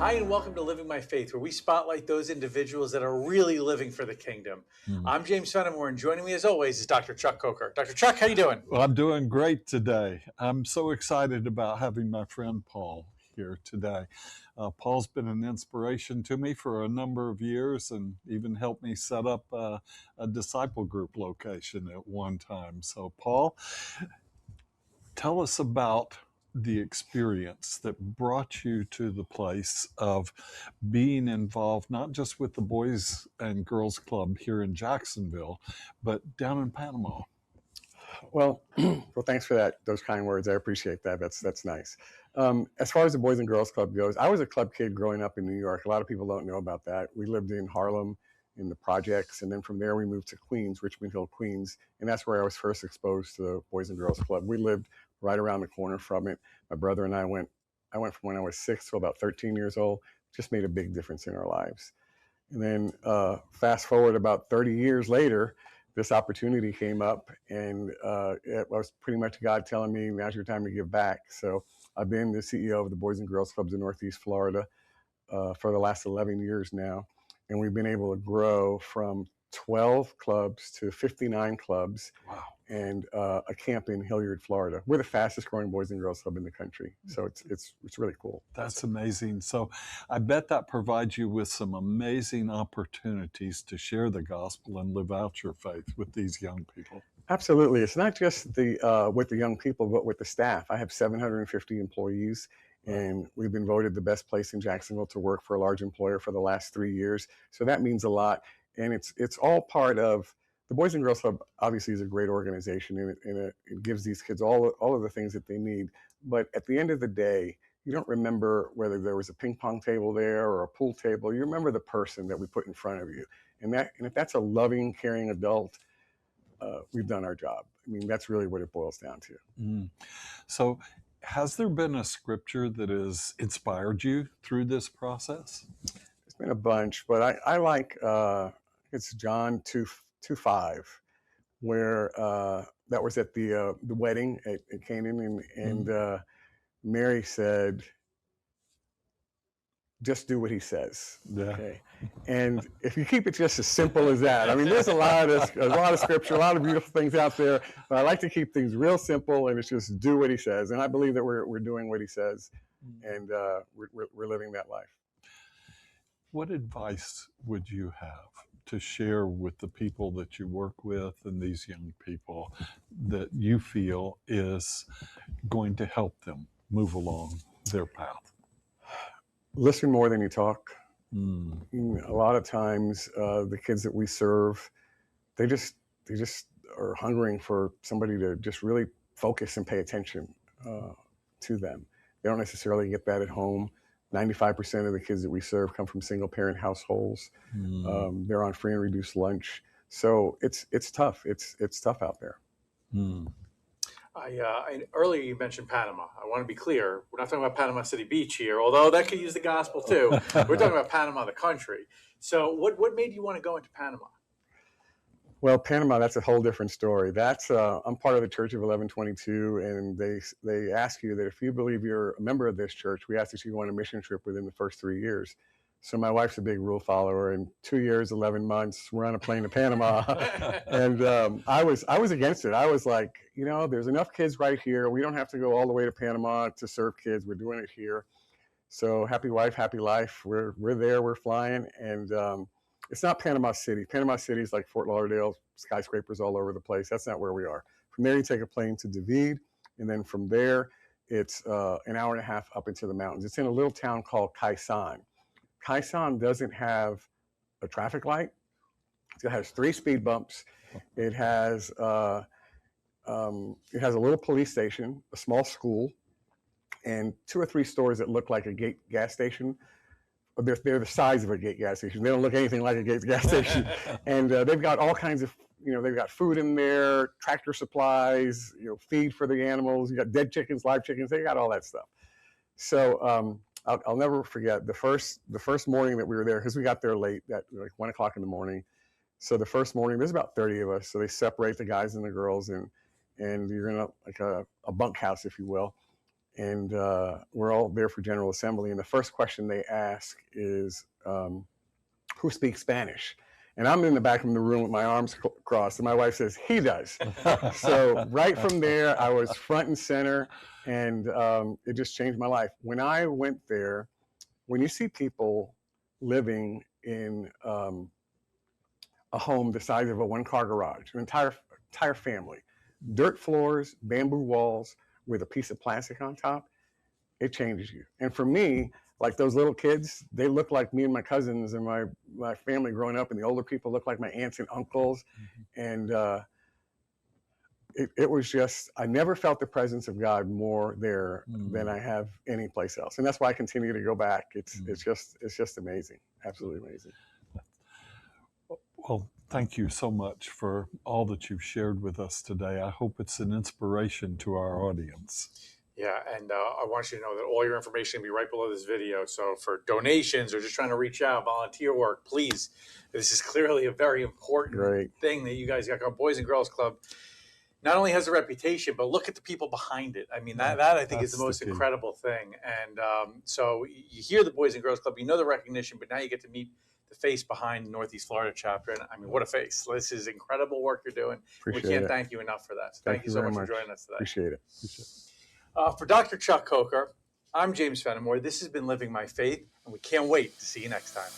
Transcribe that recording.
Hi, and welcome to Living My Faith, where we spotlight those individuals that are really living for the kingdom. I'm James Fenimore, and joining me as always is Dr. Chuck Coker. Dr. Chuck, how you doing? Well, I'm doing great today. I'm so excited about having my friend Paul here today. Paul's been an inspiration to me for a number of years and even helped me set up a disciple group location at one time. So, Paul, tell us about the experience that brought you to the place of being involved, not just with the Boys and Girls Club here in Jacksonville, but down in Panama. Well, thanks for those kind words. I appreciate that. That's nice. As far as the Boys and Girls Club goes, I was a club kid growing up in New York. A lot of people don't know about that. We lived in Harlem in the projects, and then from there we moved to Queens, Richmond Hill, Queens, and that's where I was first exposed to the Boys and Girls Club. We lived right around the corner from it. My brother and I went from when I was 6 to about 13 years old. Just made a big difference in our lives. And then fast forward about 30 years later, this opportunity came up, and it was pretty much God telling me, now's your time to give back. So I've been the CEO of the Boys and Girls Clubs in Northeast Florida for the last 11 years now. And we've been able to grow from 12 clubs to 59 clubs. Wow. And a camp in Hilliard, Florida. We're the fastest growing Boys and Girls Club in the country. So it's really cool. That's amazing. So I bet that provides you with some amazing opportunities to share the gospel and live out your faith with these young people. Absolutely. It's not just with the young people, but with the staff. I have 750 employees, and we've been voted the best place in Jacksonville to work for a large employer for the last 3 years. So that means a lot. And it's all part of the Boys and Girls Club. Obviously is a great organization, and it gives these kids all of the things that they need. But at the end of the day, you don't remember whether there was a ping pong table there or a pool table. You remember the person that we put in front of you. And if that's a loving, caring adult, we've done our job. I mean, that's really what it boils down to. So has there been a scripture that has inspired you through this process? There's been a bunch, but I like, it's John 2:5, where that was at the wedding at Canaan, and Mary said, just do what he says. Yeah. Okay. And if you keep it just as simple as that, I mean, there's a lot of scripture, a lot of beautiful things out there, but I like to keep things real simple, and it's just do what he says. And I believe that we're doing what he says, and we're living that life. What advice would you have to share with the people that you work with and these young people that you feel is going to help them move along their path? Listen more than you talk. A lot of times, the kids that we serve, they just are hungering for somebody to just really focus and pay attention to them. They don't necessarily get that at home. 95% of the kids that we serve come from single parent households. They're on free and reduced lunch. So it's tough. It's tough out there. Earlier you mentioned Panama. I want to be clear. We're not talking about Panama City Beach here, although that could use the gospel too. We're talking about Panama, the country. So what made you want to go into Panama? Well, Panama, that's a whole different story. That's I'm part of the Church of 1122, and they ask you that if you believe you're a member of this church, we ask that you go on a mission trip within the first 3 years. So my wife's a big rule follower, and 2 years, 11 months, we're on a plane to Panama. And I was against it. I was like, there's enough kids right here. We don't have to go all the way to Panama to serve kids. We're doing it here. So happy wife, happy life. We're there, we're flying. And it's not Panama City. Panama City is like Fort Lauderdale, skyscrapers all over the place. That's not where we are. From there, you take a plane to David, and then from there, it's an hour and a half up into the mountains. It's in a little town called Quezon. Quezon doesn't have a traffic light. It has 3 speed bumps. It has a little police station, a small school, and 2 or 3 stores that look like a Gate gas station. They're the size of a Gate gas station. They don't look anything like a Gate gas station. And they've got all kinds of, they've got food in there, tractor supplies, feed for the animals. You got dead chickens, live chickens. They got all that stuff. So I'll never forget the first morning that we were there, because we got there late, at like 1 o'clock in the morning. So the first morning, there's about 30 of us. So they separate the guys and the girls, and you're in like a bunkhouse, if you will. and we're all there for General Assembly. And the first question they ask is, who speaks Spanish? And I'm in the back of the room with my arms crossed, and my wife says, he does. So right from there, I was front and center, and it just changed my life. When I went there, when you see people living in a home the size of a one-car garage, an entire family, dirt floors, bamboo walls with a piece of plastic on top, it changes you. And for me, like those little kids, they look like me and my cousins and my family growing up, and the older people look like my aunts and uncles. And it was just, I never felt the presence of God more there than I have any place else. And that's why I continue to go back. It's just amazing. Absolutely amazing. Well, thank you so much for all that you've shared with us today. I hope it's an inspiration to our audience. Yeah, and I want you to know that all your information will be right below this video. So for donations or just trying to reach out, volunteer work, please. This is clearly a very important thing that you guys got going. Boys and Girls Club not only has a reputation, but look at the people behind it. I mean, that I think is the most incredible thing. And so you hear the Boys and Girls Club, you know the recognition, but now you get to meet the face behind the Northeast Florida chapter. And I mean, what a face. This is incredible work you're doing. We can't thank you enough for that. So thank you so much for joining us today. Appreciate it. For Dr. Chuck Coker, I'm James Fenimore. This has been Living My Faith, and we can't wait to see you next time.